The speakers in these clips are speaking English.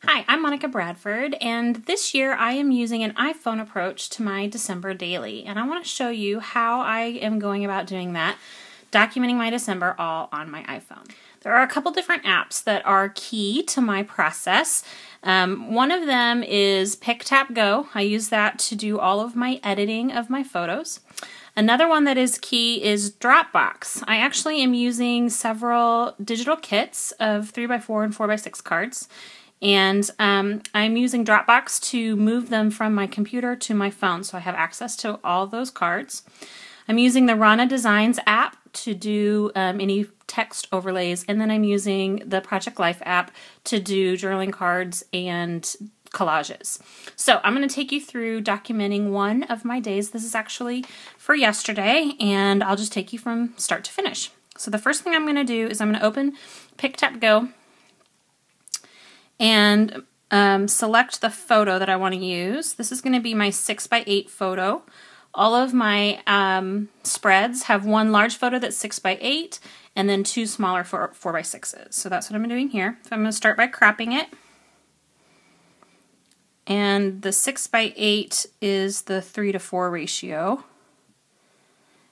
Hi, I'm Monica Bradford, and this year I am using an iPhone approach to my December daily, and I want to show you how I am going about doing that, documenting my December all on my iPhone. There are a couple different apps that are key to my process. One of them is Pick, Tap, Go. I use that to do all of my editing of my photos. Another one that is key is Dropbox. I actually am using several digital kits of 3x4 and 4x6 cards. And I'm using Dropbox to move them from my computer to my phone, so I have access to all those cards. I'm using the Rana Designs app to do any text overlays, and then I'm using the Project Life app to do journaling cards and collages. So I'm going to take you through documenting one of my days. This is actually for yesterday, and I'll just take you from start to finish. So the first thing I'm going to do is I'm going to open Pick, Tap, Go, and select the photo that I want to use. This is going to be my 6x8 photo. All of my spreads have one large photo that's 6x8 and then two smaller 4x6s. So that's what I'm doing here. So I'm going to start by cropping it. And the 6x8 is the 3:4 ratio.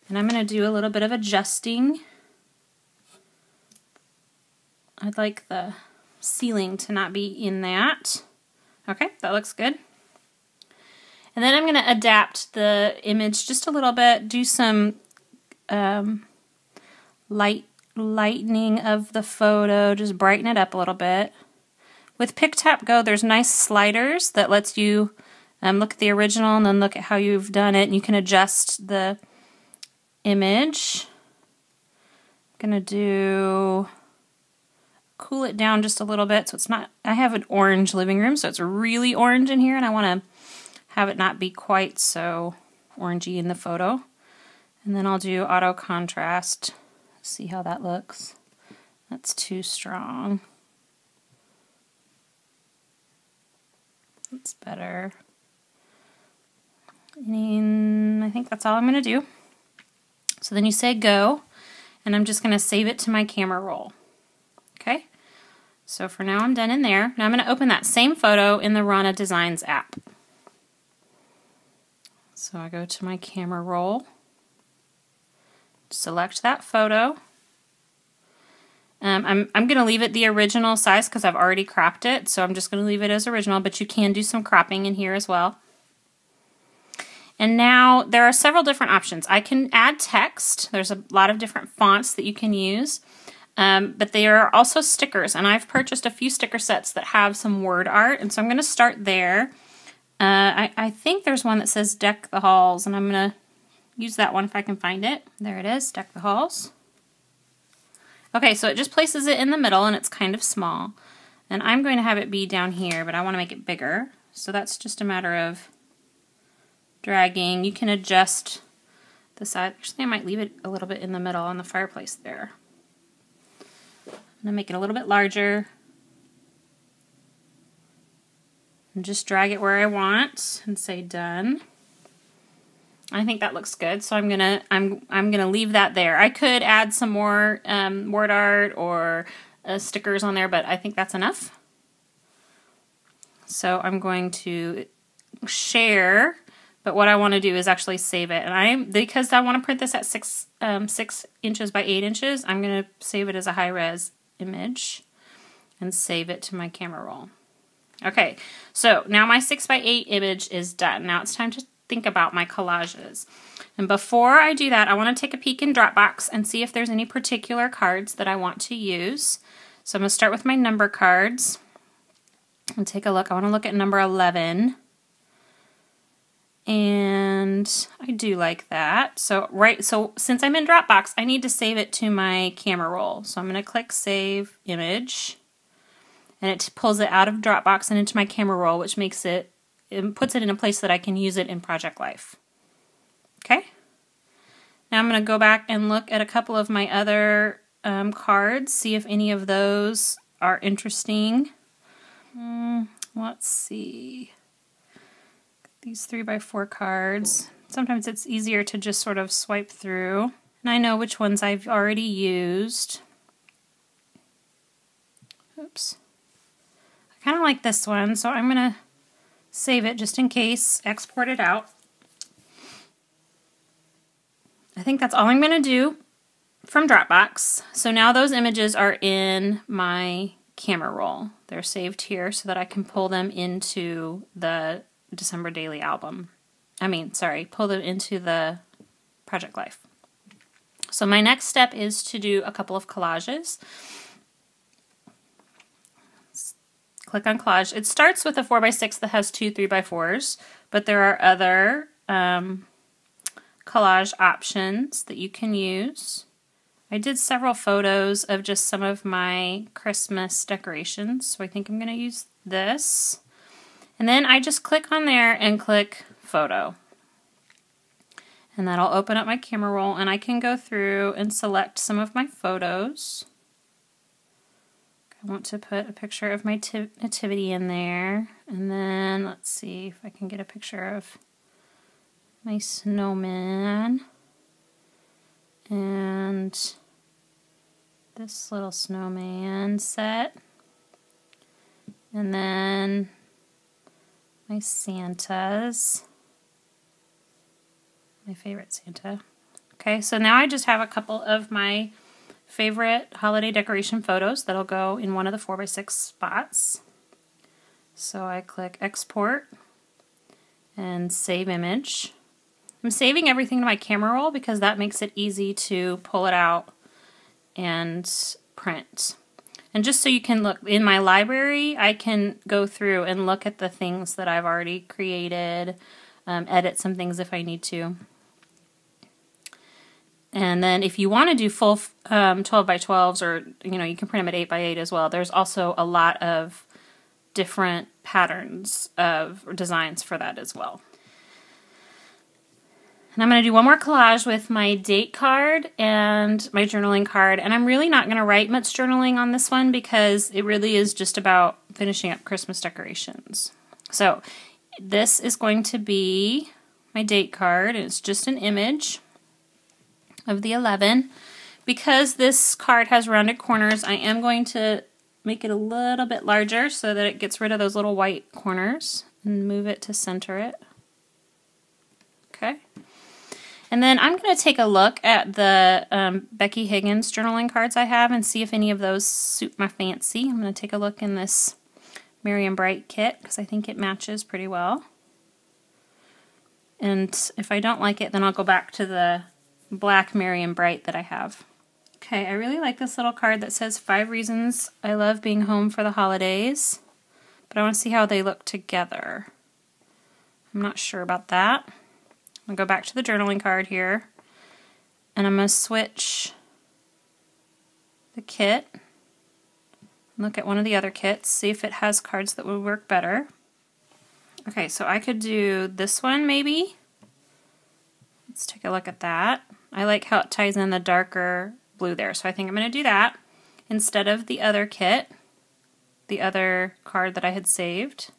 And I'm going to do a little bit of adjusting. I'd like the ceiling to not be in that. Okay, that looks good. And then I'm going to adapt the image just a little bit, do some lightening of the photo, just brighten it up a little bit. With Pick, Tap, Go, there's nice sliders that lets you look at the original and then look at how you've done it, and you can adjust the image. I'm going to cool it down just a little bit so it's not, I have an orange living room, so it's really orange in here, and I want to have it not be quite so orangey in the photo. And then I'll do auto contrast, see how that looks. That's too strong. That's better. And I think that's all I'm going to do. So then you say go, and I'm just going to save it to my camera roll. Okay, so for now I'm done in there. Now I'm going to open that same photo in the Rana Designs app. So I go to my camera roll, select that photo. I'm going to leave it the original size because I've already cropped it, so I'm just going to leave it as original, but you can do some cropping in here as well. And now there are several different options. I can add text. There's a lot of different fonts that you can use. But they are also stickers, and I've purchased a few sticker sets that have some word art, and so I'm going to start there. I think there's one that says Deck the Halls, and I'm going to use that one if I can find it. There it is, Deck the Halls. Okay, so it just places it in the middle, and it's kind of small. And I'm going to have it be down here, but I want to make it bigger. So that's just a matter of dragging. You can adjust the size. Actually, I might leave it a little bit in the middle on the fireplace there. I'm going to make it a little bit larger. And just drag it where I want and say done. I think that looks good, so I'm gonna leave that there. I could add some more word art or stickers on there, but I think that's enough. So I'm going to share, but what I want to do is actually save it. And because I want to print this at 6 inches by 8 inches, I'm going to save it as a high-res image and save it to my camera roll. Okay, so now my 6x8 image is done. Now it's time to think about my collages. And before I do that, I want to take a peek in Dropbox and see if there's any particular cards that I want to use. So I'm going to start with my number cards and take a look. I want to look at number 11. And I do like that. So since I'm in Dropbox, I need to save it to my camera roll. So I'm going to click Save Image. And it pulls it out of Dropbox and into my camera roll, which makes it puts it in a place that I can use it in Project Life. Okay? Now I'm going to go back and look at a couple of my other cards, see if any of those are interesting. Let's see. These 3x4 cards. Sometimes it's easier to just sort of swipe through. And I know which ones I've already used. Oops. kind of like this one, so I'm going to save it just in case, export it out. I think that's all I'm going to do from Dropbox. So now those images are in my camera roll. They're saved here so that I can pull them into the December Daily album. Pull them into the Project Life. So my next step is to do a couple of collages. Click on collage. It starts with a 4x6 that has two 3x4s, but there are other collage options that you can use. I did several photos of just some of my Christmas decorations, so I think I'm going to use this. And then I just click on there and click photo. And that'll open up my camera roll, and I can go through and select some of my photos. I want to put a picture of my nativity in there, and then let's see if I can get a picture of my snowman and this little snowman set, and then my Santas, my favorite Santa. Okay, so now I just have a couple of my favorite holiday decoration photos that'll go in one of the 4x6 spots. So I click export and save image. I'm saving everything to my camera roll because that makes it easy to pull it out and print. And just so you can look, in my library, I can go through and look at the things that I've already created, edit some things if I need to. And then if you want to do full 12x12s, or you can print them at 8x8 as well, there's also a lot of different patterns of designs for that as well. And I'm going to do one more collage with my date card and my journaling card. And I'm really not going to write much journaling on this one because it really is just about finishing up Christmas decorations. So this is going to be my date card. It's just an image of the 11. Because this card has rounded corners, I am going to make it a little bit larger so that it gets rid of those little white corners and move it to center it. Okay. And then I'm going to take a look at the Becky Higgins journaling cards I have and see if any of those suit my fancy. I'm going to take a look in this Merry and Bright kit because I think it matches pretty well. And if I don't like it, then I'll go back to the black Merry and Bright that I have. Okay, I really like this little card that says 5 reasons I love being home for the holidays, but I want to see how they look together. I'm not sure about that. I'm going to go back to the journaling card here, and I'm going to switch the kit, look at one of the other kits, see if it has cards that would work better. Okay, so I could do this one maybe. Let's take a look at that. I like how it ties in the darker blue there, so I think I'm going to do that instead of the other kit, the other card that I had saved.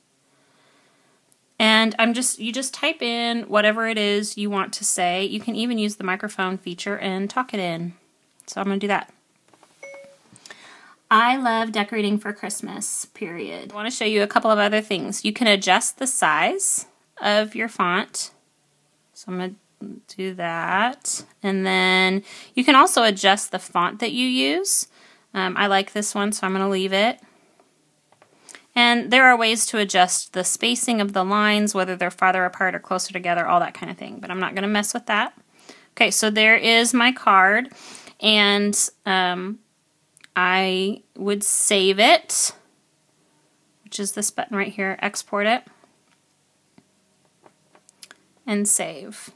And you just type in whatever it is you want to say. You can even use the microphone feature and talk it in. So I'm going to do that. I love decorating for Christmas, period. I want to show you a couple of other things. You can adjust the size of your font. So I'm going to do that. And then you can also adjust the font that you use. I like this one, so I'm going to leave it. And there are ways to adjust the spacing of the lines, whether they're farther apart or closer together, all that kind of thing. But I'm not going to mess with that. Okay, so there is my card. And I would save it, which is this button right here, export it, and save.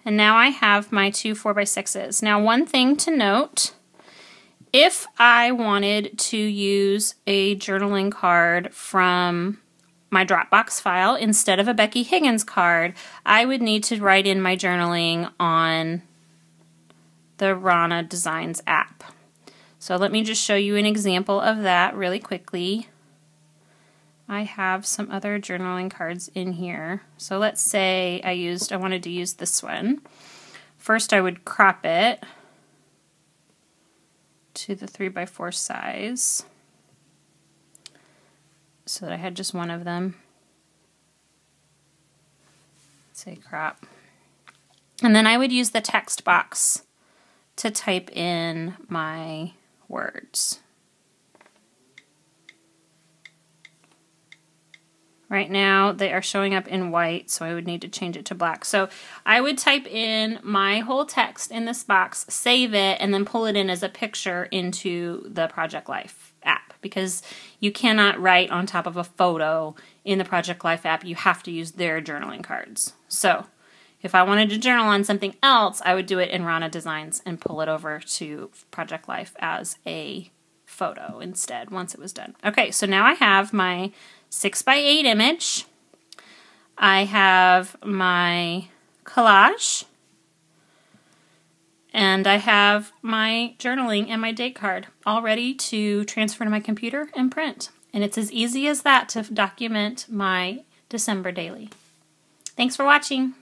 And now I have my 2 4x6s. Now one thing to note, if I wanted to use a journaling card from my Dropbox file instead of a Becky Higgins card, I would need to write in my journaling on the Rana Designs app. So let me just show you an example of that really quickly. I have some other journaling cards in here. So let's say I wanted to use this one. First I would crop it to the 3x4 size. so that I had just one of them. Say crop. And then I would use the text box to type in my words. Right now they are showing up in white, so I would need to change it to black. So I would type in my whole text in this box, save it, and then pull it in as a picture into the Project Life app, because you cannot write on top of a photo in the Project Life app. You have to use their journaling cards. So if I wanted to journal on something else, I would do it in Rana Designs and pull it over to Project Life as a photo instead once it was done. Okay, so now I have my 6x8 image. I have my collage. And I have my journaling and my date card all ready to transfer to my computer and print. And it's as easy as that to document my December daily. Thanks for watching.